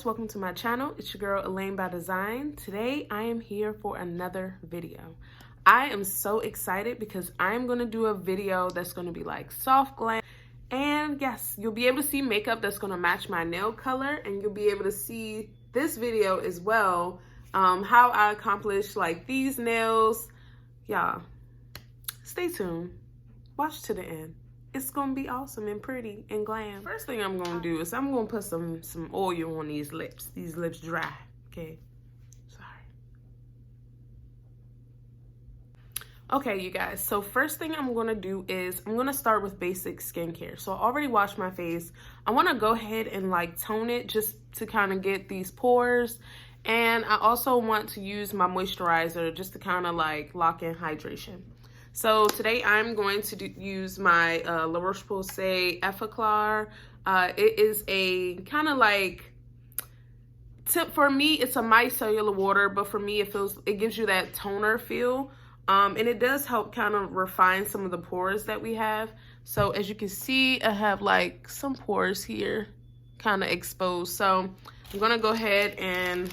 guys, welcome to my channel. It's your girl Elaine by Design. Today I am here for another video. I am so excited because I'm going to do a video that's going to be like soft glam, and yes, you'll be able to see makeup that's going to match my nail color, and you'll be able to see this video as well, how I accomplish like these nails. Y'all, stay tuned, watch to the end. It's gonna be awesome and pretty and glam. First thing I'm gonna do is I'm gonna put some oil on these lips. These lips dry, okay? Sorry. Okay, you guys, so first thing I'm gonna do is I'm gonna start with basic skincare. So I already washed my face. I wanna go ahead and like tone it just to kind of get these pores. And I also want to use my moisturizer just to kind of like lock in hydration. So today I'm going to use my Roche Posay Effaclar. It is a kind of like, for me, it's a micellar water, but for me, it gives you that toner feel. And it does help kind of refine some of the pores that we have. So as you can see, I have like some pores here kind of exposed. So I'm gonna go ahead and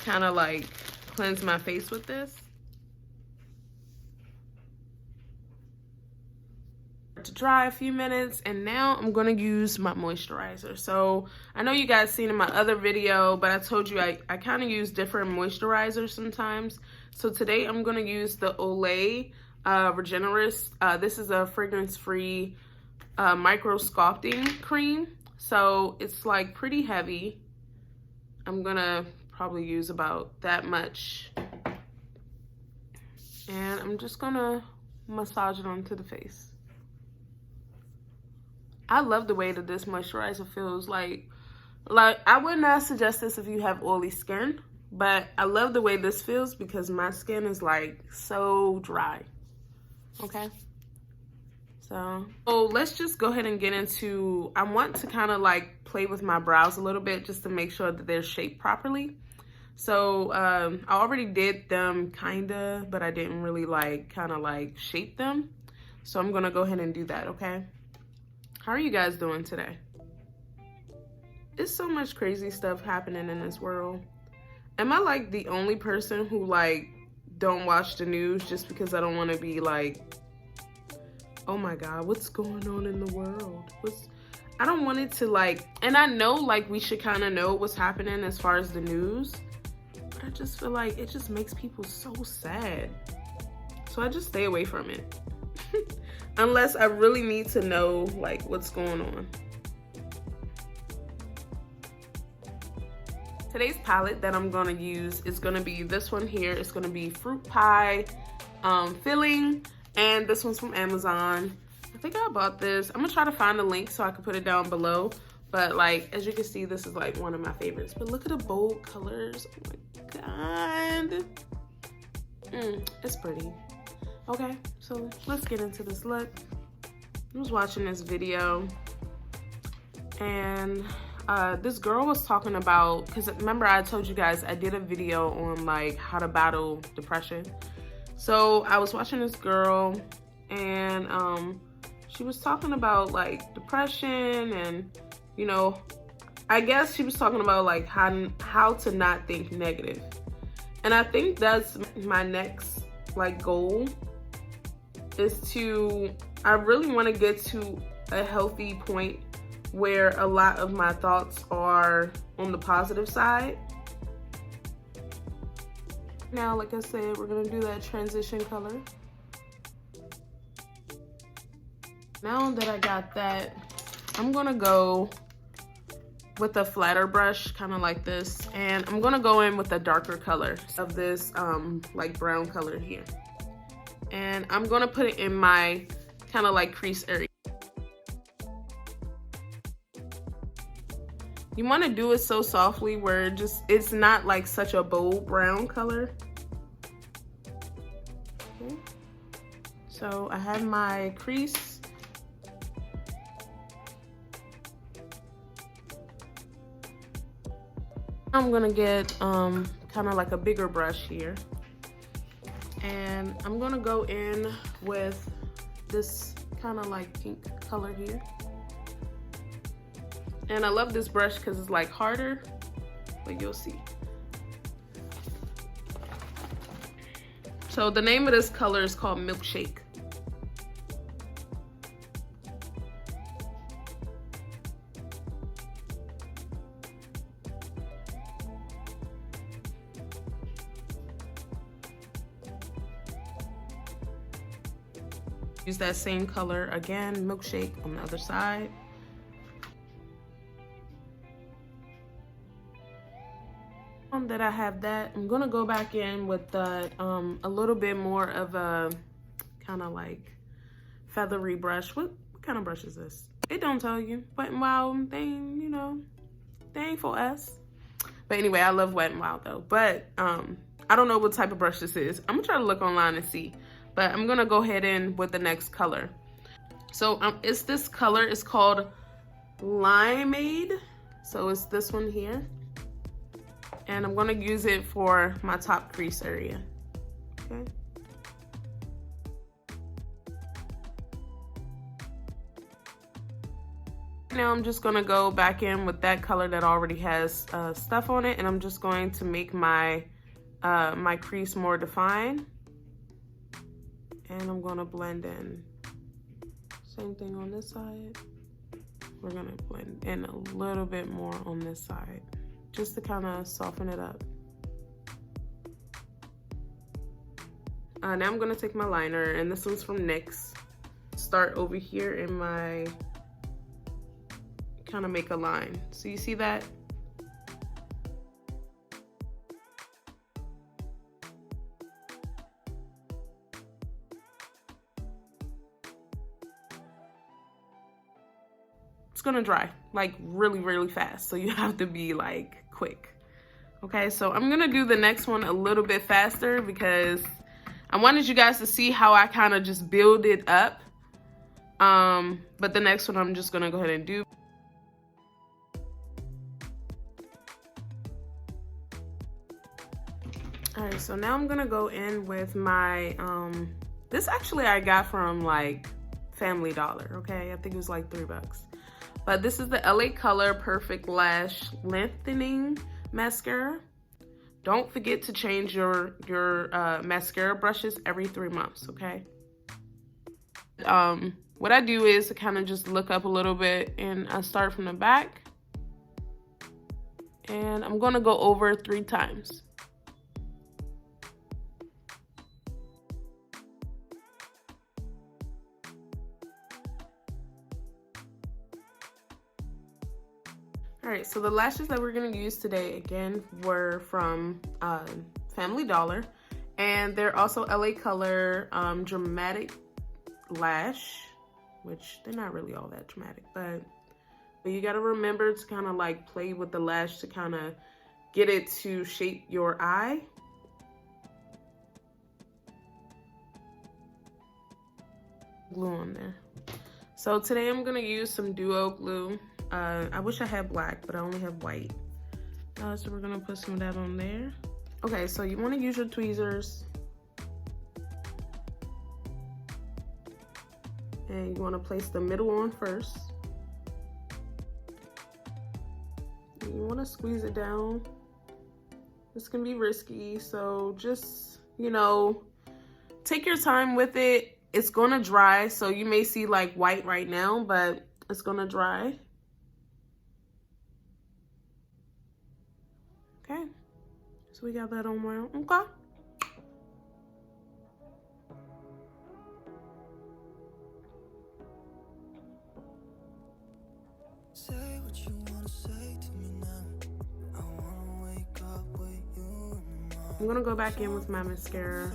kind of like cleanse my face with this. To dry a few minutes, and now I'm going to use my moisturizer. So I know you guys seen in my other video, but I told you I kind of use different moisturizers sometimes. So today I'm going to use the Olay Regenerist. This is a fragrance-free micro sculpting cream. So it's like pretty heavy. I'm going to probably use about that much. And I'm just going to massage it onto the face. I love the way that this moisturizer feels. Like I would not suggest this if you have oily skin, but I love the way this feels because my skin is like so dry. Okay, so let's just go ahead and get into, I want to kind of like play with my brows a little bit just to make sure that they're shaped properly. So I already did them kinda, but I didn't really like kind of like shape them. So I'm gonna go ahead and do that, okay? How are you guys doing today? There's so much crazy stuff happening in this world. Am I like the only person who like don't watch the news just because I don't want to be like, oh my God, what's going on in the world? I don't want it to like, and I know like we should kind of know what's happening as far as the news. I just feel like it just makes people so sad. So I just stay away from it. Unless I really need to know like what's going on. Today's palette that I'm gonna use is gonna be this one here. It's gonna be Fruit Pie Filling, and this one's from Amazon. I think I bought this. I'm gonna try to find the link so I can put it down below. But like, as you can see, this is like one of my favorites. But look at the bold colors. Oh my God. It's pretty. Okay, so let's get into this look. I was watching this video, and this girl was talking about, because remember I told you guys I did a video on like how to battle depression. So I was watching this girl, and she was talking about like depression, and you know, I guess she was talking about like how to not think negative. And I think that's my next like goal, is to, I really want to get to a healthy point where a lot of my thoughts are on the positive side. Now, like I said, we're gonna do that transition color. Now that I got that, I'm gonna go with a flatter brush, kind of like this, and I'm gonna go in with a darker color of this like brown color here. And I'm gonna put it in my kind of like crease area. You want to do it so softly where it's not like such a bold brown color. Okay. So I have my crease. I'm gonna get kind of like a bigger brush here. And I'm gonna go in with this kind of like pink color here. And I love this brush because it's like harder but you'll see. So the name of this color is called Milkshake. Use that same color again, Milkshake, on the other side. That I have that, I'm gonna go back in with the a little bit more of a kind of like feathery brush. What kind of brush is this? It don't tell you. Wet n Wild, they ain't, you know, they ain't for us. But anyway, I love Wet n Wild though. But I don't know what type of brush this is. I'm gonna try to look online and see. But I'm gonna go ahead in with the next color. So it's this color. It's called Limeade. So it's this one here. And I'm gonna use it for my top crease area, okay? Now I'm just gonna go back in with that color that already has stuff on it, and I'm just going to make my my crease more defined. And I'm gonna blend in. Same thing on this side. We're gonna blend in a little bit more on this side, just to kind of soften it up. Now I'm gonna take my liner, and this one's from NYX. Start over here in my, kind of make a line. So you see that? It's gonna dry like really, really fast. So you have to be like quick. Okay, so I'm gonna do the next one a little bit faster because I wanted you guys to see how I kind of just build it up. But the next one I'm just gonna go ahead and do. All right, so now I'm gonna go in with my, this actually I got from like Family Dollar, okay? I think it was like $3. But this is the LA Color Perfect Lash Lengthening Mascara. Don't forget to change your mascara brushes every 3 months, okay? What I do is to kind of just look up a little bit, and I start from the back. And I'm gonna go over 3 times. All right, so the lashes that we're gonna use today, again, were from Family Dollar, and they're also LA Color Dramatic Lash, which they're not really all that dramatic, but you gotta remember to kind of like play with the lash to kind of get it to shape your eye. Glue on there. So today I'm gonna use some duo glue. I wish I had black, but I only have white. So we're gonna put some of that on there. Okay, so you wanna use your tweezers. And you wanna place the middle on first. And you wanna squeeze it down. This can be risky, so just, you know, take your time with it. It's gonna dry, so you may see like white right now, but it's gonna dry. Okay, so we got that on there, okay. Say what you wanna say to me now. I wanna wake up with you. I'm gonna go back in with my mascara,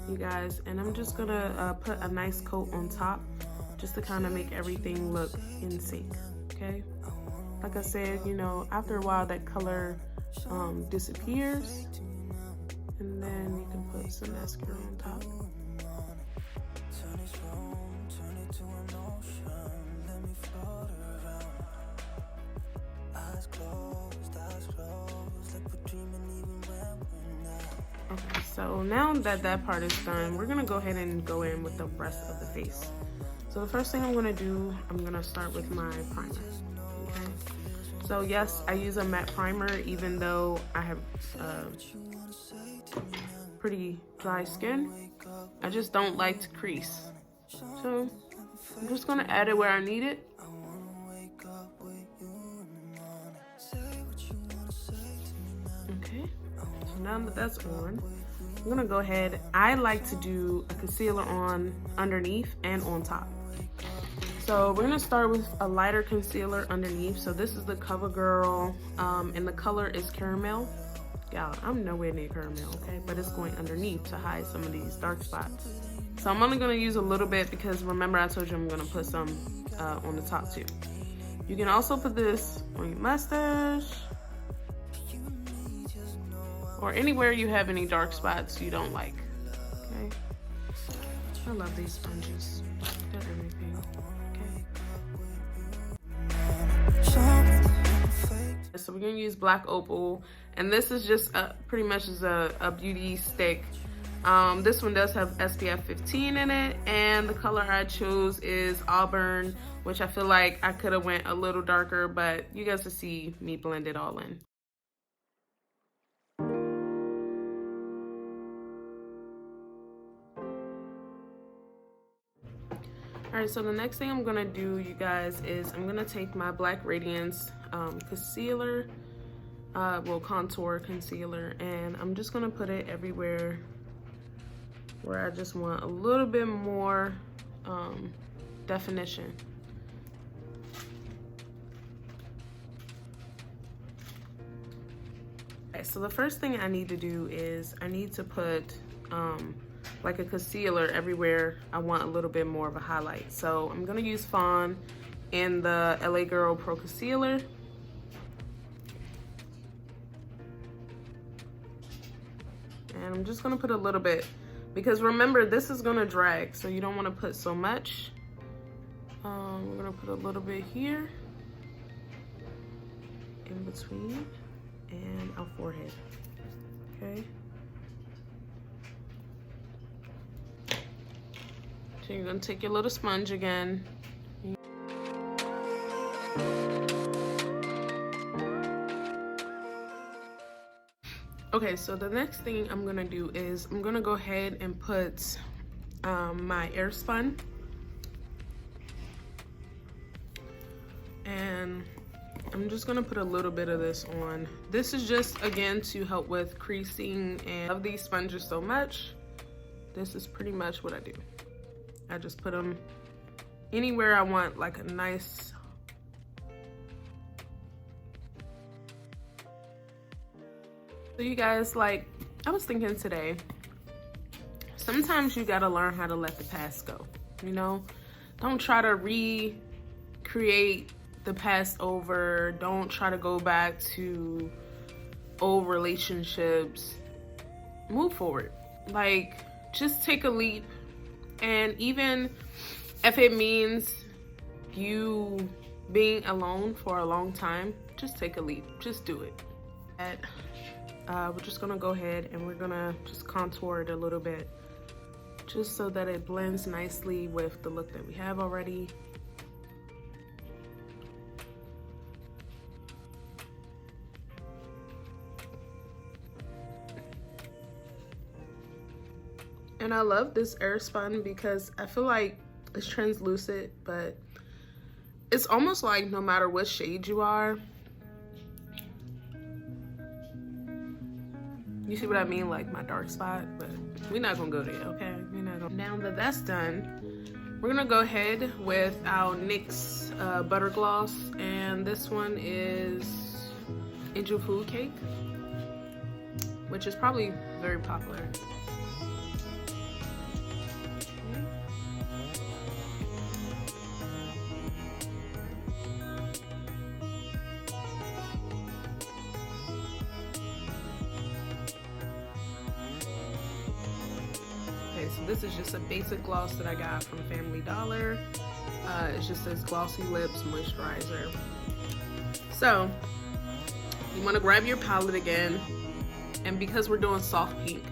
you guys, and I'm just gonna put a nice coat on top just to kind of make everything look in sync, okay? Like I said, you know, after a while that color disappears, and then you can put some mascara on top. Okay, so now that that part is done, we're gonna go ahead and go in with the rest of the face. So the first thing I'm gonna do, I'm gonna start with my primer, okay? So yes, I use a matte primer even though I have pretty dry skin. I just don't like to crease. So I'm just gonna add it where I need it. Okay, so now that that's on, I'm gonna go ahead. I like to do a concealer on underneath and on top. So we're gonna start with a lighter concealer underneath. So this is the CoverGirl, and the color is Caramel. Yeah, I'm nowhere near caramel, okay? But it's going underneath to hide some of these dark spots. So I'm only gonna use a little bit because remember I told you I'm gonna put some on the top too. You can also put this on your mustache or anywhere you have any dark spots you don't like, okay? I love these sponges. They're everything, okay? So we're gonna use Black Opal, and this is just pretty much is a beauty stick. This one does have SPF 15 in it, and the color I chose is Auburn, which I feel like I could have went a little darker, but you guys will see me blend it all in. All right, so the next thing I'm gonna do, you guys, is I'm gonna take my Black Radiance concealer, contour concealer, and I'm just gonna put it everywhere where I just want a little bit more definition. Okay, so the first thing I need to do is I need to put like a concealer everywhere I want a little bit more of a highlight. So I'm gonna use Fawn in the LA Girl Pro Concealer. And I'm just gonna put a little bit, because remember this is gonna drag, so you don't wanna put so much. We're gonna put a little bit here, in between, and our forehead, okay? So you're gonna take your little sponge again. Okay, so the next thing I'm gonna do is I'm gonna go ahead and put my Airspun. And I'm just gonna put a little bit of this on. This is just, again, to help with creasing, and I love these sponges so much. This is pretty much what I do. I just put them anywhere I want, like a nice, so you guys, like, I was thinking today, sometimes you gotta learn how to let the past go, you know? Don't try to recreate the past over. Don't try to go back to old relationships. Move forward. Like, just take a leap. And even if it means you being alone for a long time, just take a leap. Just do it. We're just gonna go ahead and we're gonna just contour it a little bit, just so that it blends nicely with the look that we have already. And I love this Airspun because I feel like it's translucent, but it's almost like no matter what shade you are, you see what I mean, like my dark spot, but we're not gonna go there, okay? We're not gonna. Now that that's done, we're gonna go ahead with our NYX Butter Gloss, and this one is Angel Food Cake, which is probably very popular. So this is just a basic gloss that I got from Family Dollar. It just says Glossy Lips Moisturizer. So you want to grab your palette again, and because we're doing soft pink,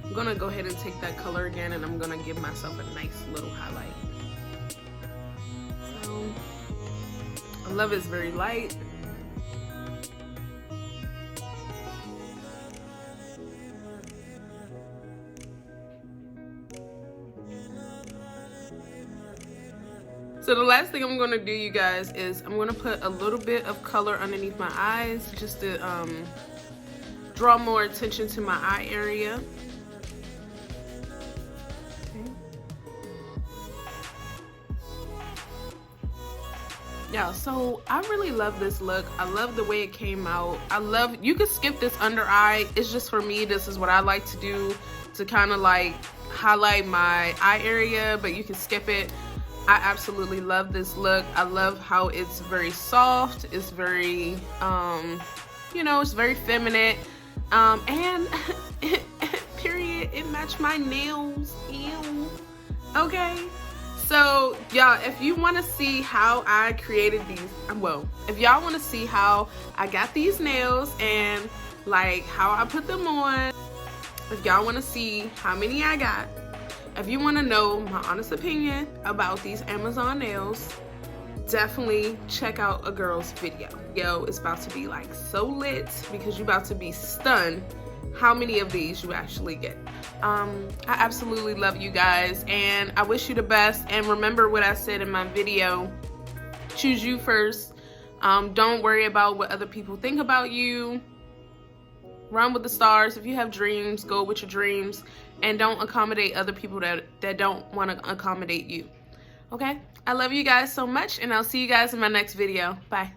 I'm gonna go ahead and take that color again, and I'm gonna give myself a nice little highlight. So I love it's very light. So the last thing I'm gonna do, you guys, is I'm gonna put a little bit of color underneath my eyes just to draw more attention to my eye area. Okay. Yeah, so I really love this look. I love the way it came out. You could skip this under eye. It's just for me, this is what I like to do to kind of like highlight my eye area, but you can skip it. I absolutely love this look. I love how it's very soft. It's very, you know, it's very feminine. And period, it matched my nails. Ew. Okay. So, y'all, if you want to see how I created these, well, if y'all want to see how I got these nails and like how I put them on, if y'all want to see how many I got, if you want to know my honest opinion about these Amazon nails, definitely check out a girl's video. Yo, it's about to be like so lit because you're about to be stunned how many of these you actually get. I absolutely love you guys and I wish you the best. And remember what I said in my video, choose you first. Don't worry about what other people think about you. Run with the stars. If you have dreams, go with your dreams, and don't accommodate other people that don't want to accommodate you. Okay? I love you guys so much, and I'll see you guys in my next video. Bye.